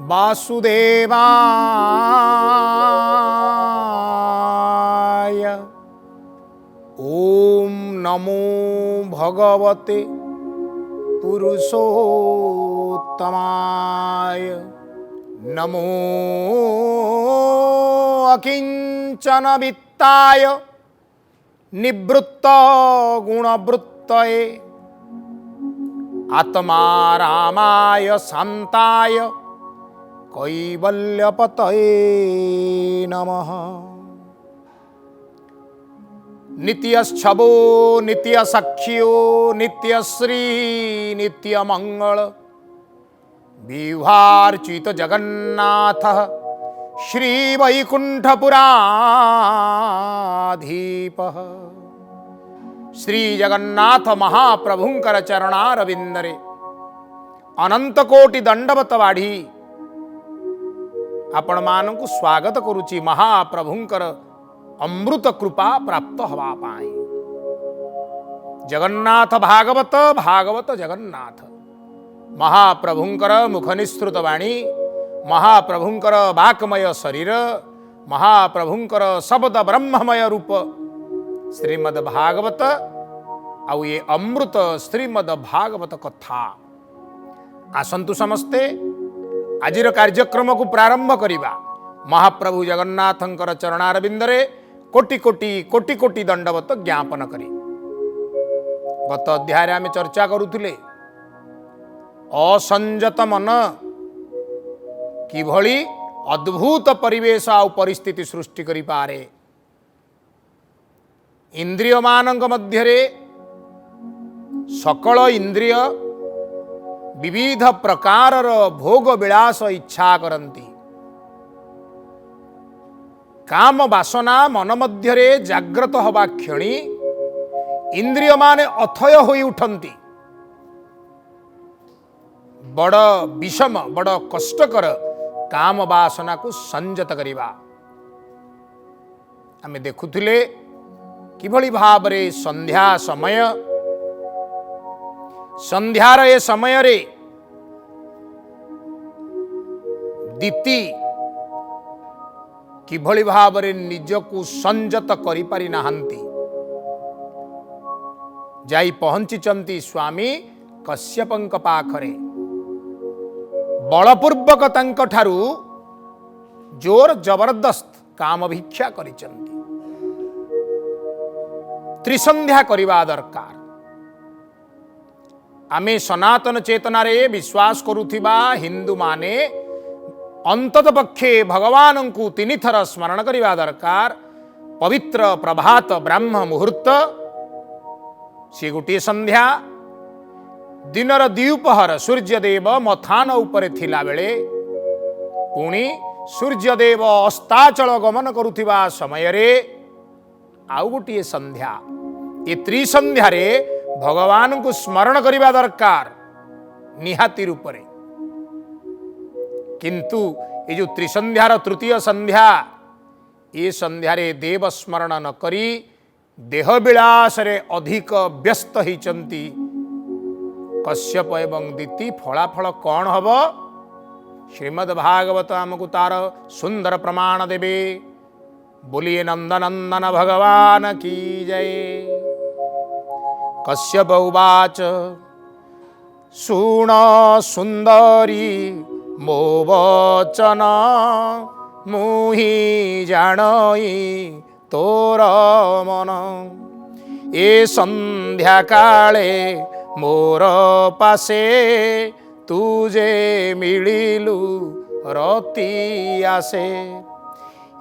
वासुदेवाय। ओम नमो भगवते पुरुषोत्तमाय। नमो अकिंचन वित्ताय निवृत्त गुणवृत्तये। आत्मारामाय शान्ताय कैवल्यपतये नमः। नित्यच्छवो नित्यसख्यो नित्यश्री नित्यमंगल विहार्चित जगन्नाथ श्री वैकुंठपुराधीपः। श्री जगन्नाथ महाप्रभुंकर चरणारविंदरे अनंत कोटि दंडवत बाढ़ी आपण मानकु स्वागत करुची महाप्रभुंकर अमृत कृपा प्राप्त हवा पाई। जगन्नाथ भागवत भागवत जगन्नाथ महाप्रभुंकर मुखनिसृत वाणी महाप्रभुंकर वाक्मय शरीर महाप्रभुंकर शब्द ब्रह्ममय रूप श्रीमद् भागवत आउ ये अमृत श्रीमद् भागवत कथा। आसंतु समस्ते आजिर कार्यक्रम को प्रारंभ करिबा। महाप्रभु जगन्नाथंकर चरणारविंदरे कोटि कोटि कोटि कोटि दंडवत ज्ञापन करी। गत अध्याय आम चर्चा करुथिले असंजत मन किभली अद्भुत परिवेश आ परिस्थिति सृष्टि करि पारे। इंद्रिय मानक मध्यरे सकल इंद्रिय विविध प्रकारर भोग विलास इच्छा करती। काम वासना मन मध्यरे जाग्रत हवा क्षणी इंद्रिय माने अथय होई उठंती। बड़ विषम बड़ कष्टकर काम वासना को संयत करिबा। आमे देखुथिले किभली भावरे संध्या समय संध्यार ए समय रे दीति किभली भावरे निजकु संयत करि पारि नाहंती। जाई पहुंचीचंती स्वामी कश्यपंक पाखरे बलपूर्वक तांक ठारू जोर जबरदस्त काम भिक्षा करिचंती। त्रिसंध्या करिबा दरकार। आमे सनातन चेतना रे विश्वास करुथिबा हिंदू माने अंतत पक्षे भगवान को तीन थर स्मरण करिबा दरकार। पवित्र प्रभात ब्राह्म मुहूर्त से गोटे संध्या दिनर द्विपहर सूर्यदेव मथान उपरे थिला बेले पुणी सूर्यदेव अस्ताचल गमन करुथिबा समय रे आउ गोटे संध्या। ये त्रिसंध्या रे भगवान को स्मरण करिबा दरकार निहाती रूपरे। किंतु ये जो त्रिसंध्यार तृतीय संध्या ये संध्या रे देव स्मरण न करी देह विलास रे अधिक व्यस्त होइचंती कश्यप एवं दीति। फलाफल कौन हब श्रीमद् भागवत आमको तार सुंदर प्रमाण देवे। बोलिए नंदनंदन भगवान की जय। कश्यप उवाच सुण सुंदरी मो वचन मुहि जानई तोर मन। ए संध्या काले मोर पासे तुझे मिलिलु रति आसे।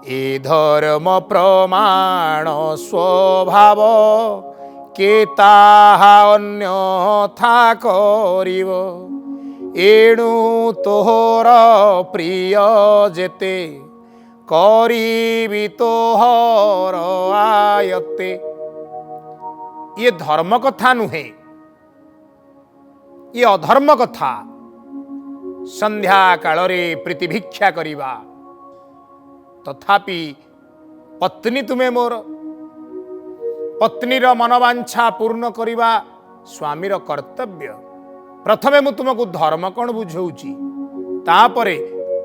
ए धर्म प्रमाण स्वभाव के ताहा अन्यथा करिव। एणु तोहर प्रिय जेते करिबि तोहर आयते। ये धर्म कथा नुहे ये अधर्म कथा। संध्या काल रे प्रीति भिक्षा करिबा तथापि पत्नी तुमे मोर पत्नीर मनवांछा पूर्ण करिबा स्वामीर कर्तव्य। प्रथमे मु तुमको धर्म कौन बुझौची तापरे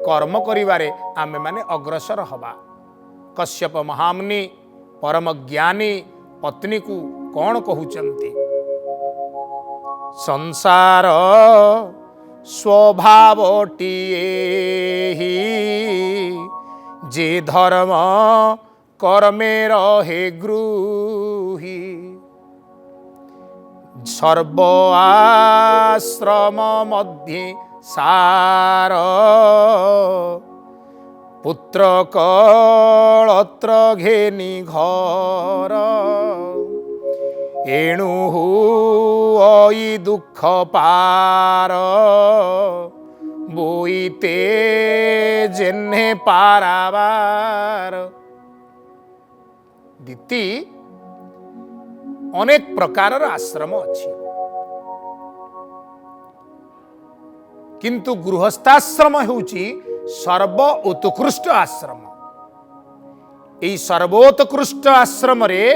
कर्म करिवारे आमे माने अग्रसर हवा। कश्यप महामुनि परम ज्ञानी पत्नी को कौन कहउचंती, संसार स्वभावटिए ही जे धर्म कर्मे रहे गृही, सर्व आश्रम मध्य सार पुत्र कलत्र घेनी घर, एणु आई दुख पार बोईते जेन्हे पारावार। दीति अनेक प्रकार आश्रम अच्छी, किंतु गृहस्थाश्रम होउची सर्व उत्कृष्ट आश्रम। यही सर्वोत्कृष्ट आश्रम रे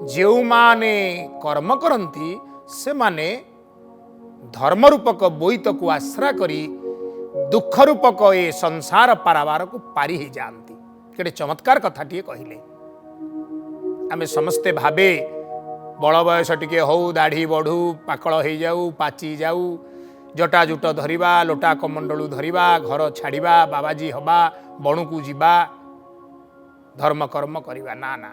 जो माने कर्म करती से माने धर्म रूपक बोईत को आश्रय करी दुख रूपक ए संसार पारावार को पारी ही जाती। केड़े चमत्कार कथाटिए कहले। आमे समस्ते भावे बड़ बयस टिके हौ, दाढ़ी बढ़ू, पाकल हो जाऊ, पाची जाऊ, जटाजुट धरिबा, लोटा कमंडलू धरिबा, घर छाड़िबा, बाबाजी हवा, बणु को जीवा, धर्म कर्म करिबा। ना ना,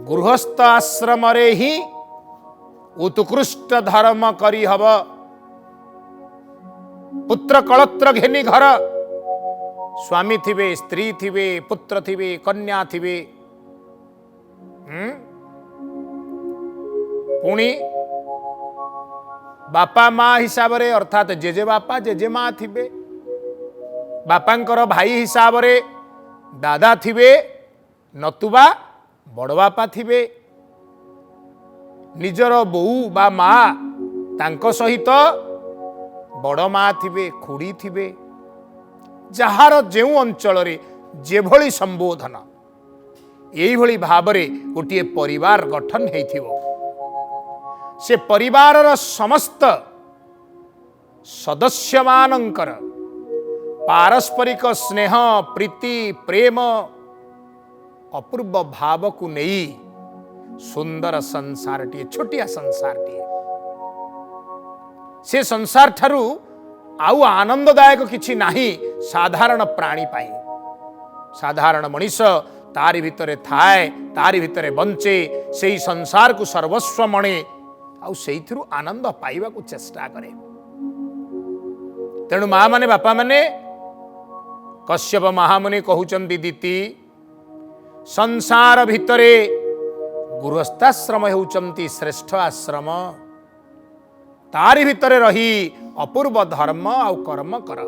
गृहस्थ आश्रम रे ही उत्कृष्ट धर्म करी हब। पुत्र कलत्र घेनी घर, स्वामी थिबे, स्त्री थिबे, पुत्र थिबे, कन्या थिबे, पुणी बापा माँ हिसाब रे अर्थात जेजे बापा जेजे माँ थिबे, बापांकर भाई हिसाब रे दादा थिबे, नतुबा बड़ बापा थिबे, निजर बोऊ बा माँ तांको सहित बड़ माँ थिबे, खुड़ी थिबे। जहार जेउ अंचल रे जेभली संबोधन एई भली भाबरे गोटे परिवार गठन हेइथिबो। से परिवारर समस्त सदस्य मानंकर पारस्परिक स्नेह प्रीति प्रेम अपूर्व भाव को नहीं सुंदर संसार टी, छोटिया संसार टी, से संसार ठारू आउ आनंददायक किछि नाही साधारण प्राणी पाई। साधारण मनीष तारि भितरे थाए, तारि भितरे बंचे, सेही संसार को सर्वस्व मणे आउ सेइथिरु आनंद पाइबा को चेष्टा करे। तेणु माँ माने बापा माने कश्यप महामुनि कहउचंती, दीति संसार भितरे गृहस्थाश्रम हेउचंती श्रेष्ठ आश्रम। तारि भितरे रही अपूर्व धर्म आउ कर्म कर।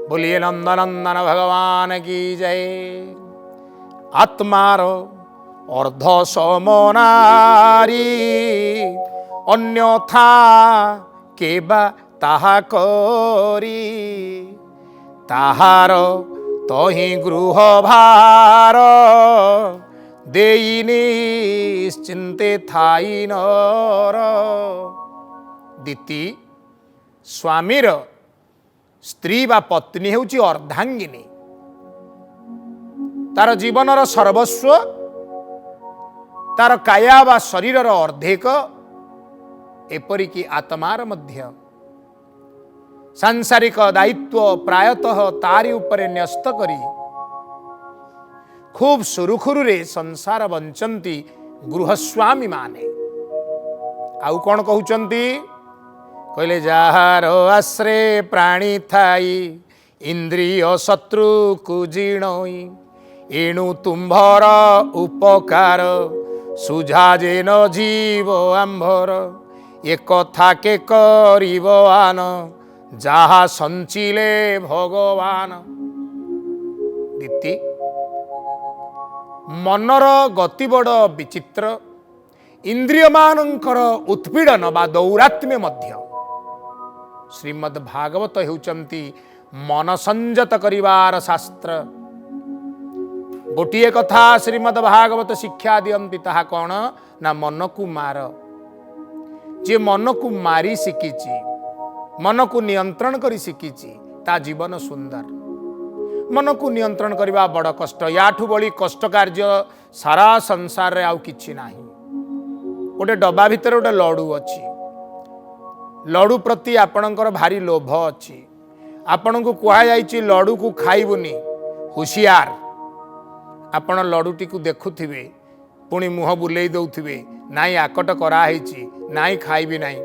बोलिए नंदनंदन भगवान की जय। आत्मार अर्ध समनारी अन्यथा केबा ताहा करी, ताहार तहि गृह भार देई निश्चिंते थाई नर। दीति स्वामीर स्त्री बा पत्नी हेउची अर्धांगिनी, तार जीवनर सर्वस्व, तार काया बा शरीरर अर्धेक, एपरिकी आत्मार मध्य सांसारिक दायित्व प्रायतः तारी उपरे न्यस्त करी खूब सुरुखुरुरे संसार बंचंती गृहस्वामी माने। आउ कौन कहउचंती कहले, जाहार आश्रे प्राणी थाई इंद्रिय शत्रु कुजिणई, एणु तुम्भर उपकार सुझा जेन जीव आंभर, एक था के करिब आन जहा संचिले भगवान। दीति मनर गति बड़ विचित्र, इंद्रिय मानंकर उत्पीड़न बा दौरात्म्य मध्य श्रीमद् भागवत हेउचंती मन संजत करिवार शास्त्र। गोटिए कथा श्रीमद् भागवत शिक्षा दियंती, ताहा कौन ना मन को मार। जे मन को मारी शिखिची, मन को नियंत्रण करी शिखिची, ता जीवन सुंदर। मन को नियंत्रण करवा बड़ कष्ट, याठू बड़ी कष्ट कार्य सारा संसार रे आउ किछि नाही। गोटे डब्बा भितर गोटे लडू अछि, लडू प्रति आपणकर भारी लोभ अछि। आपण को कहा जाइछि लडू को खाइबुनी, हुशियार। आपण लडूटी को देखुथिबे पुणी मुह बुलेई दउथिबे, नाई आकट करा ହେଇछि, नाई खाइबी नाही।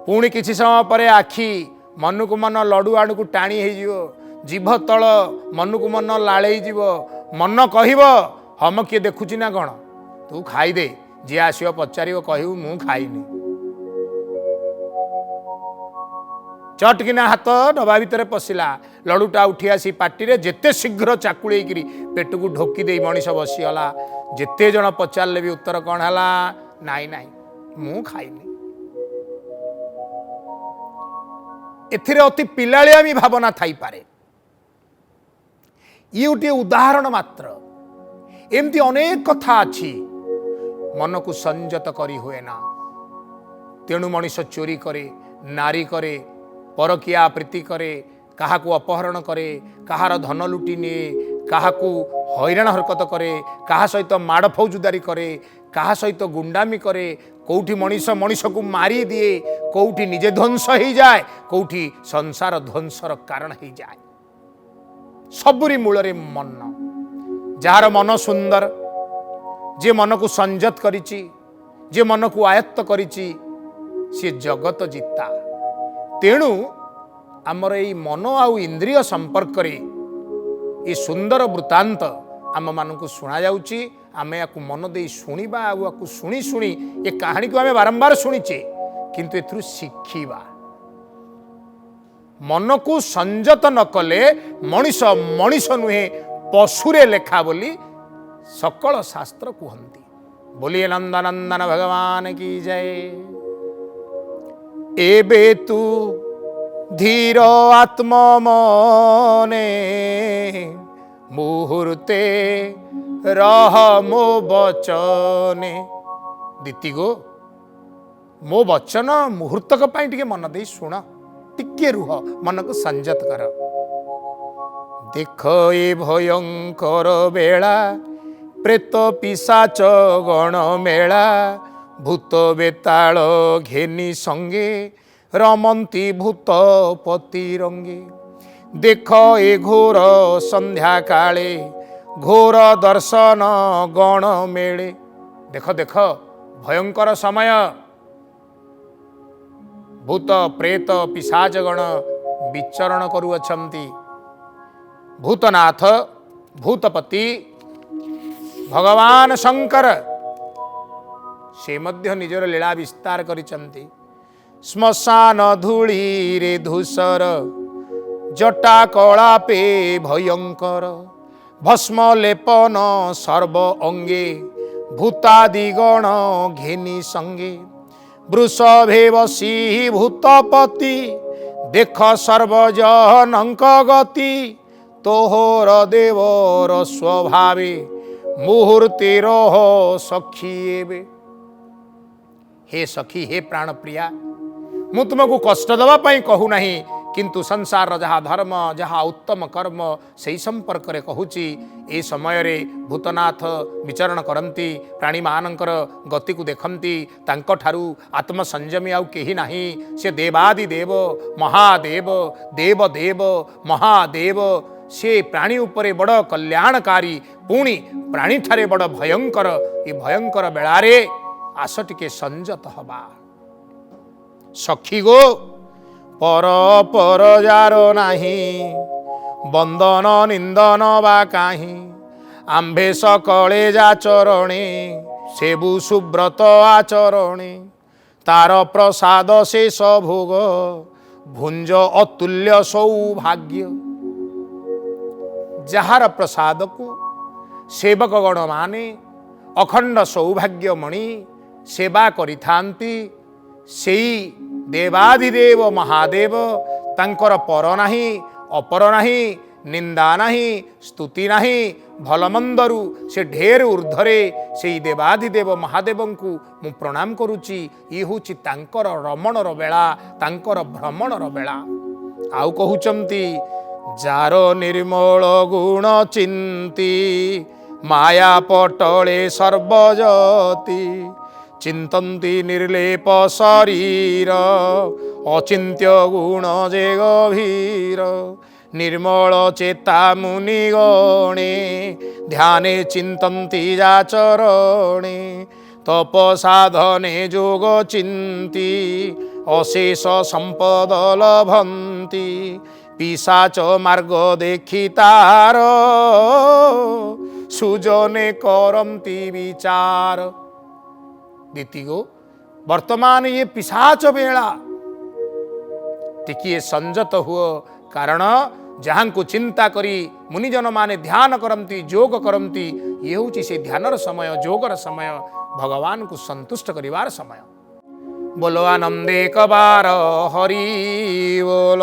पुणी किछि समय परे आखि मन को मन लडू आड़ को टाणी ହେଇଯିବ, जीभ तल मन को मन लाळेई जीव, मन कहिब हम किए देखुछि ना कण, तू खाई दे, जे आसियो पचारियो कहिबु मु खाइनी। चटकिना हाथ डबा भितर पशिला, लडूटा उठी आसी पार्टी रे जेते शीघ्र चाकुड़े पेट को ढोकी दे मनीष बसीगला। जेते जन पचारे भी उत्तर कौन है, नाई नाई मु खाइनी। एथिरे अति पिलालियामी भावना थाई पारे। ये गोटे उदाहरण मात्र, एमती अनेक कथा अच्छी मन को संयत करी हुए ना। तेणु मनीष चोरी करे, नारी करे, परकिया प्रीति करे, कहा को अपहरण करे, कहार धन लुटी निए, कहा को हैरान हरकत करे, कहा सहित माड़ फौजदारी करे, कहा सहित गुंडामी करे, कौटी मनीष मनीष को मारी दिए, कौटी निजे ध्वंस हो जाए, कौटी संसार ध्वंसर कारण हो जाए। सबुरी मूलरे मन, जार मन सुंदर, जे मन को संयत करिछि, जे मन को आयत्त करिछि, से जगत जिता। तेणु आमर यही मन आउ इंद्रिय संपर्क रे ये सुंदर वृत्तांत आम मान को शुणा जाउची। आमे याकू मन दे शुणिबा, आकू शुणी शुणी ये कहानी को आमे बारंबार शुणीचे, किंतु एथुरु शिखिबा। मन को संयत न कले मनीष मनीष नुहे पशुरे लेखा बोली सकल शास्त्र कहती। बोलिए नंदनंदन भगवान की जय। एबे तू धीर आत्म मने, मुहूर्ते रह मो बचने। दीति गो मो बचन मुहूर्तक पाई टिके मन दे शुण, टिके रुह, मन को संयत कर। देख ए भयंकर बेला, प्रेत पिशाच गण मेला, भूत बेताल घेनी संगे, रमंती भूत पति रंगे। देख ए घोर संध्या काले, घोर दर्शन गण मेले। देख देख भयंकर समय, भूत प्रेत पिशाच गण विचरण करुअछंती। भूतनाथ भूतपति भगवान शंकर से मध्य निजर लीला विस्तार करिसंती। श्मशान धूली रे धूसर, जटा कलापे भयंकर, भस्म लेपन सर्व अंगे, भूतादिगण घेनी संगे। वृषभे बसी भूतपति, देख सर्वजनक गति, तोहर देवर स्वभावे, मुहूर्ते रह सखी एबे। हे सखी, हे प्राण प्रिया, मु तुमको कष्ट दवा पाई कहू नहीं, किंतु संसार जहाँ धर्म, जहाँ उत्तम कर्म, से संपर्क रे कहूची। ए समय रे भूतनाथ विचरण करती, प्राणी मानकर गति को देखती, तांको ठारू आत्म संयमी आउ केही नाही। से देवादि देव महादेव, देव देव महादेव, से प्राणी उपरे बड़ कल्याणकारी, पुणी प्राणी ठारे बड़ भयंकर। ये भयंकर बेलारे आस टिके संयत हबा। सखी गो पर पर जार नाही, बंदन निंदन बा काहीं। आंभे सकले जा चरणे, सेबु सुब्रत आचरणे। तार प्रसाद शेष भोग, भुंज अतुल्य सौभाग्य। जहार प्रसाद को सेवक गण माने अखंड सौभाग्य मणि सेवा करिथांती, सेई देवादिदेव महादेव, तांकर पर नाही, अपर नाही, निंदा नाही, स्तुति नाही, भलमंदरु से ढेर ऊर्धरे से देवादिदेव महादेव को मु प्रणाम करुची। ये हूँ तांकर रमणर बेला, तांकर भ्रमणर बेला। आउ कहउचंती जार निर्मल गुण चिंती माया पटले सर्वजती चिंतन्ति निर्लेप शरीर अचिंत्य गुण जे गभीर निर्मल चेता मुनिगणे ध्याने चिंतन्ति जाचरणे तप साधने जोग चिंती अशेष संपद लभंती पिशाच मार्ग देखि तार सुजने करन्ति विचार। दीतिगो वर्तमान ये पिशाच बेला टिकिए संजत हुओ कारण जहाँ को चिंता करी मुनिजन माने ध्यान करती जोग करती ये हूँ से ध्यानर समय जोगर समय भगवान को संतुष्ट करिवार समय। बोलो आनंदे कबार हरि बोल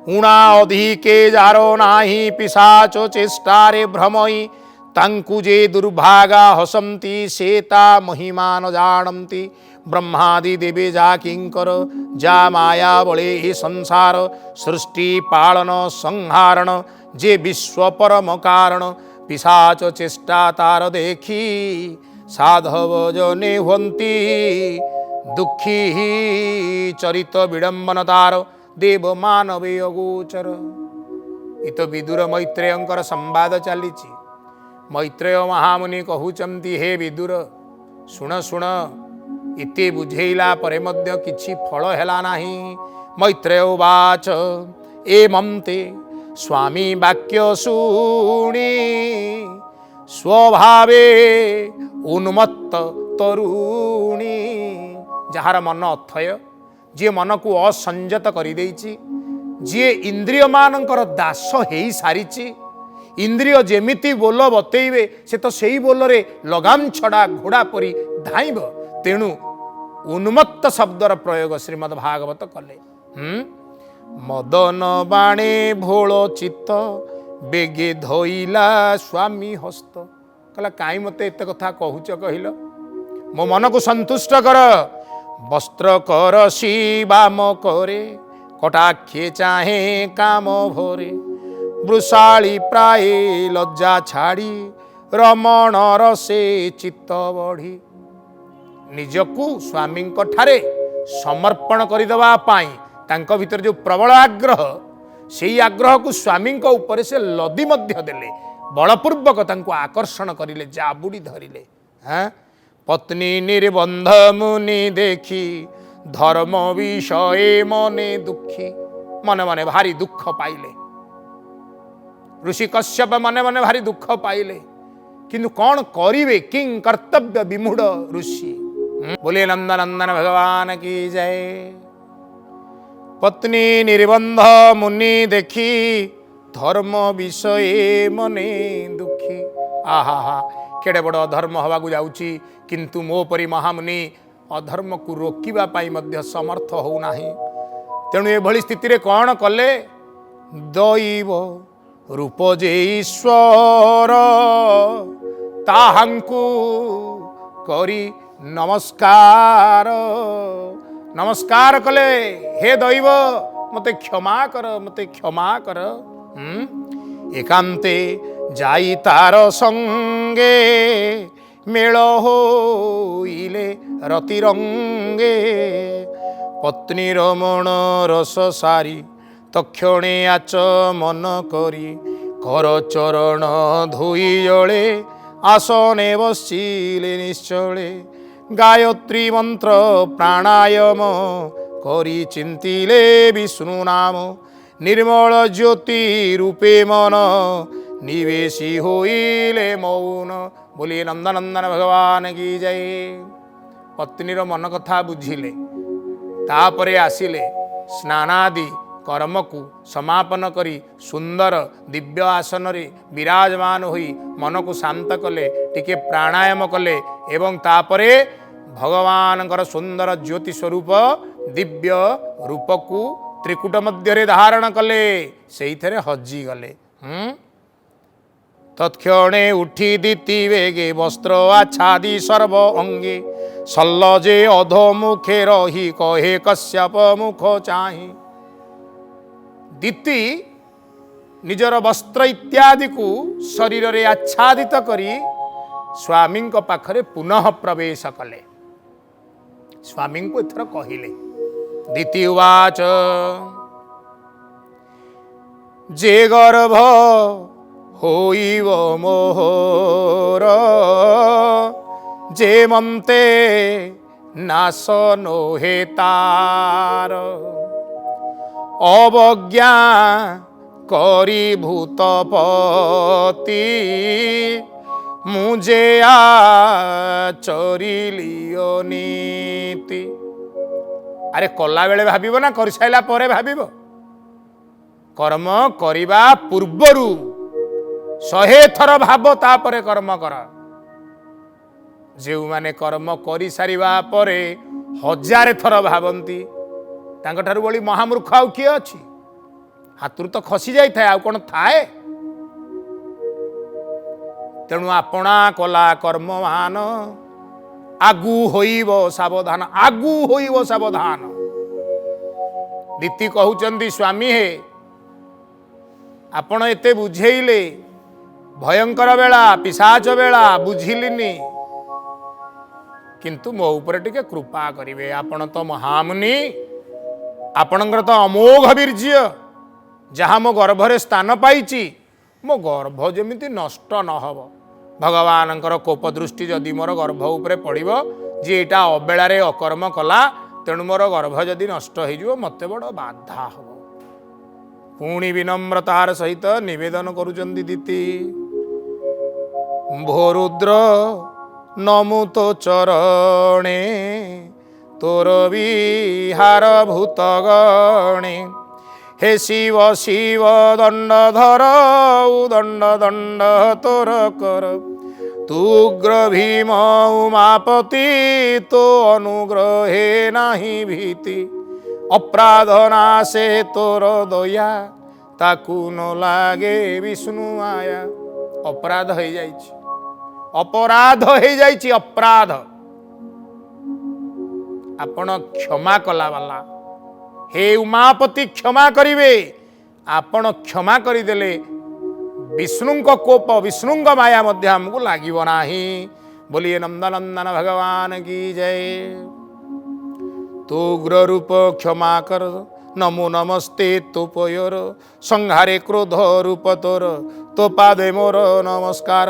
उणा अधिके जारो नाही पिशाचो चेष्टारे भ्रमई तांकु जे दुर्भागा हसंती सेता महिमा न जानती ब्रह्मादि देवे जा किंकर जा माया बळे हे संसार सृष्टि पालन संहारण जे विश्व परम कारण पिशाच चेष्टा तार देखी साधव जने हुंती दुखी चरित विडंबन तार देव मानवे अगोचर। इत विदुर मैत्रेयंकर संवाद चली मैत्रेय महामुनि कहउचंती हे विदुर शुण शुण इति बुझेला परे मध्य किछि फल हेला नाही। मैत्रेय उवाच एमंते स्वामी वाक्य शुणी स्वभावे उन्मत्त तरुणी जार मन अथय जी मन को असंजत करि देइछि जी इंद्रिय मानकर दास हेई सारिछि इंद्रिय जेमिति बोल बतेइबे से तो सेई बोलरे लगाम छड़ा घोड़ा परी धाइब तेणु उन्मत्त शब्दर प्रयोग श्रीमद् भागवत कले। मदन बाणे भोल चित्त बेगे धोइला स्वामी हस्त कहला काई मते एत कथा कहूच कहिल मो मन को संतुष्ट कर वस्त्र कर शिवाम करे कटाक्षे चाहे काम भोरे वृषाली प्राय लज्जा छाड़ी रमण रसे चित्त बढ़ी निजकू स्वामी ठारे समर्पण करदेवा तांको भीतर जो प्रबल आग्रह से आग्रह को स्वामी ऊपर से लदी मध्य देले बलपूर्वक तांको आकर्षण करिले जाबुड़ी धरिले। हाँ पत्नी निर्बंध मुनि देखी धर्म विषय मने दुखी मने मने भारी दुख पाइले ऋषि कश्यप मने मने भारी दुख पाइले किंतु कौन करिवे किं कर्तव्य विमूढ़ ऋषि। बोले नंदनंदन भगवान की जय। पत्नी निर्बंध मुनि देखी धर्म विषय मने दुखी आहा केड़े बड़ अधर्म हवा जाउची किंतु मो परी महामुनि अधर्म को रोकिबा पाई मध्य समर्थ हो नाही तेणु एभली स्थिति रे कौन कले दैव रूप जे ईश्वर ताहांकु करी नमस्कार नमस्कार कले हे दैव मते क्षमा कर एकांते जाई तार संगे मेल होइले रतिरंगे पत्नी रमण रस सारी तक्षणे आचमन करी कर चरण धोई जले आसने बसिले निश्चले गायत्री मंत्र प्राणायाम करी चिंतिले विष्णु नाम निर्मल ज्योति रूपे मन निवेशी होइले मौन। बोलिए नंदनंदन भगवान की जय। पत्नीर मन कथा बुझिले तापरे आसिले स्नानादि कर्म को समापन करी सुंदर दिव्य आसन रे विराजमान होई मन को शांत कले टिके प्राणायाम कले एवं तापरे भगवान सुंदर ज्योति स्वरूप दिव्य रूप को त्रिकुट मध्य धारण कले से हजि गले। तत्क्षणे उठी दीति वेगे वस्त्र आच्छादी सर्व अंगे सल्लजे अधोमुखे रही कहे कश्यप मुख चाहि दिति निजर वस्त्र इत्यादि को शरीर रे आच्छादित करी स्वामी पाखरे पुनः प्रवेश कले। स्वामी को एथर कहिले। दिति उवाच जे गर्भ होइब मोहर जे ममते नाश नोहे तार अवज्ञा करी भूतपति मुझे चरिलियो नीति। अरे कला बेले भाबिब ना कर साइला परे भाबिब? कर्म करिबा पूर्वरु 100 थर भाब तापरे कर्म कर। जो माने कर्म करि सारिबा परे 1000 थर भाबंती तांक ठारु बळी महामूर्ख आउ किए अछि? हाथुर तो खसी जाई थाए आउ कोन थाए? तेणु आपणा कला कर्मवान आगु होइब सावधान, आगु होइब सावधान। दिति कहउचंदी स्वामी हे आपण एते बुझेइले भयंकर बेला पिशाच बेला बुझिलिनी, किंतु मो ऊपर टिके कृपा करिवे। आपण तो महामुनि, आपणकर तो अमोघ वीर्य, जहाँ मो गर्भरे स्थान पाइछि मो गर्भ जमिति नष्ट न हब। भगवानंकर कोप दृष्टि जदि मोर गर्भ उपरे पड़िबो जे एटा अबेलारे अकर्म कला, तेणु मोर गर्भ जदि नष्ट हो मते बड़ बाधा हब। पुणी विनम्रतार सहित निवेदन करुचंदी दिति। भोरुद्र नमु तो चरणे तोर विहार भूतगणे हे शिव शिव दंडधर उदंड दंड तोर कर तुग्र भीम उमापति तो अनुग्रहे नाही भीति अपराध नाशे तोर दया ताकू न लागे विष्णु आया। अपराध हो जाइछि, अपराध हो जाइछि, अपराध आपण क्षमा कला वाला। हे उमापति क्षमा करिवे। आपण क्षमा करिदेले विष्णु को कोप विष्णु माया मध्य हमको लागिब नाही। बोलिए नंदनंदन भगवान की जय। तो उग्र रूप क्षमा कर नमो नमस्ते तो पयोर संहारे क्रोध रूप तोर तो पादे मोर नमस्कार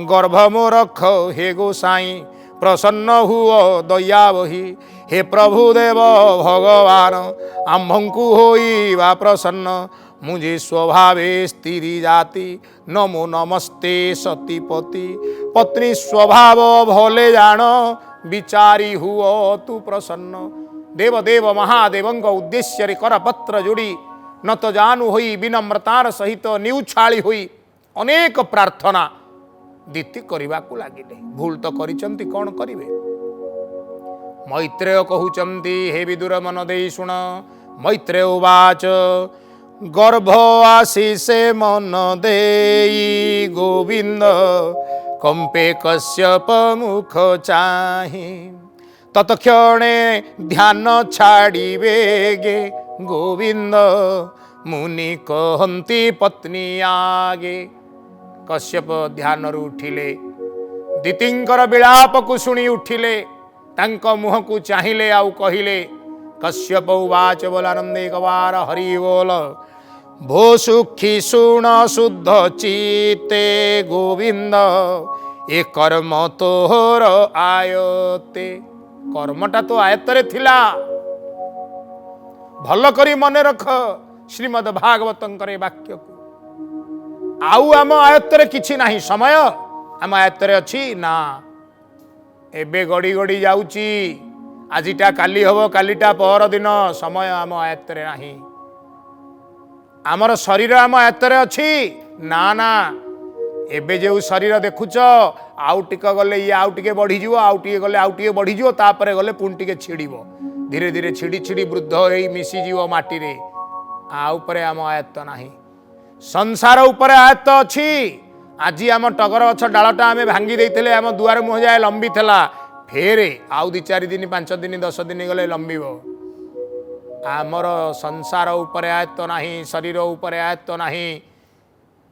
गर्भ मोर रख हे गोसाई प्रसन्न हुओ दया बही हे प्रभु देव भगवान आम्भंकु होई वा प्रसन्न मुझे स्वभावे स्थिरी जाति नमो नमस्ते सतीपति पत्नी स्वभाव भोले जान विचारी हुओ तू प्रसन्न देव देव महादेवंक उद्देश्य करपत्र जोड़ी न तो जानू होई विनम्रतार सहित निउछाली होई अनेक प्रार्थना दीति करने को लगिले। भूल तो करिसंती कौन करिवे। मैत्रेय कहउचंती हे विदुर मन देई शुण। मैत्रेय उवाच गर्भ आशीषे मन देई गोविंद कंपे कश्यप मुख चाहि तत्क्षणे ध्यान छाड़िबे गे गोविंद मुनि कहंती पत्नी आगे। कश्यप ध्यान उठिले दितिंकर विलाप को शुणी उठिले तांक मुह को चाहिए आउ कहिले कश्यप उवाच बोलानंदे कवार हरि बोल भो सुखी शुण शुद्ध चिते गोविंद ए कर्म तोहर आयते। कर्मटा तो आयतरे थिला भल करी मने रख श्रीमद् भागवतंकर वाक्य को आउ आम आयत्तरे किछि नाही समय आम आयत्तरे अछि ना एबे गड़ी गड़ी जाउची आजिटा काली हबो कालीटा पर दिन समय आम आयत्तरे नाही। आमर शरीर आम आयत्तरे अछि ना ना एबे जो शरीर देखुच आउ टिके गले ये आउ टिके बढ़ी जिवो आउ टिके गले आउ टिके बढ़ी जिवो तापरे गले पुन टिके छिड़िबो धीरे धीरे छिड़ी छिड़ी वृद्ध होई मिसी जिवो माटी रे आउ परे आम आयत्त नाही। संसार उपरे आयत्त अछि। आज आम टगर गछ डालटा आम भांगी देइथिले आम दुआर मुह जाए लंबी थला फेरे आउ 2-4 दिन 5 दिन 10 दिन गले लंबिबो आमर संसार उपरे आयत्त नाही, शरीर उपरे आयत्त नाही,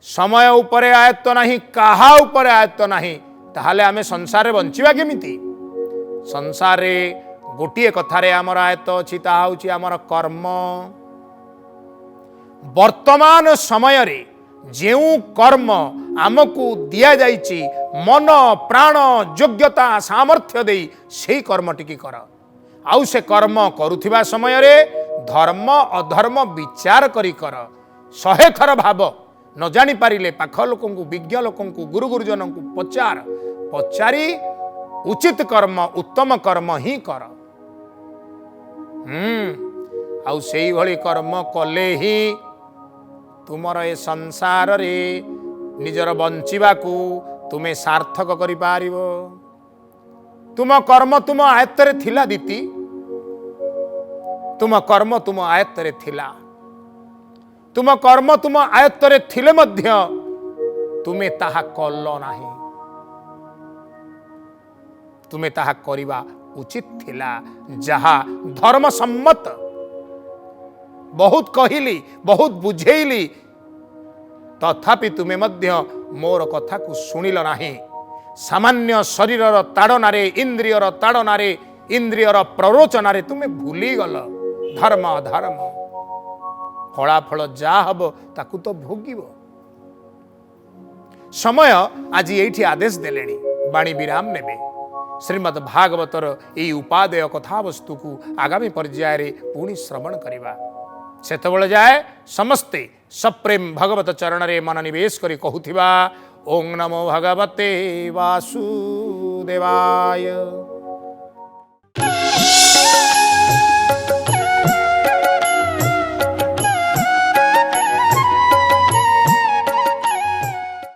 समय उपरे आयत्त नाही, काहा उपरे आयत्त नाही, ताहले आमे संसार बंचिबा केमिति? संसार गोटे कथारे आमर आयत्त अछि, ताहा होछि आमर कर्म। वर्तमान समय रे जेउ कर्म आमको दिया जाइछि, मन प्राण योग्यता सामर्थ्य देई सेही कर्म टिकी कर। आउ से कर्म करुथिबा समय रे धर्म अधर्म विचार करी कर। 100 थर भाव न जानी पारिले पाख लोकंकु, विज्ञ लोकंकु, गुरु गुरुजन को पचारी उचित कर्म उत्तम कर्म ही कर। आउ सेही भली कर्म कले ही तुमर ए संसार रे निजर बंचिबा को तुमे सार्थक करि पारिबो। तुम कर्म तुम आयत्त रे थिला दीति, तुम कर्म तुम आयत्त रे थिला, तुम कर्म तुम आयत्त रे थिले मध्य तुमे ताहा कल नाही। तुमे ताहा करिबा उचित थिला, जहा धर्म सम्मत। बहुत कहिली, बहुत बुझेइली, तथापि तुमे मध्य मोर कथा को सुनिल नाही। सामान्य शरीरर ताड़नारे, इंद्रियर ताड़नारे, इंद्रियर प्ररोचनारे तुमे भूली गल धर्म अधर्म। फलाफल जा हब ताकू तो भोगिब। समय आज एठी आदेश देलेनी, बाणी विराम नेबे। श्रीमद् भागवतर यही उपादेय कथा वस्तु को आगामी पर्याय रे पुणी श्रवण करिबा। सेतबेले जाए समस्ते सप्रेम भगवत चरण रे मन निवेश करी कहूथिबा, ओं नमो भगवते वासुदेवाय।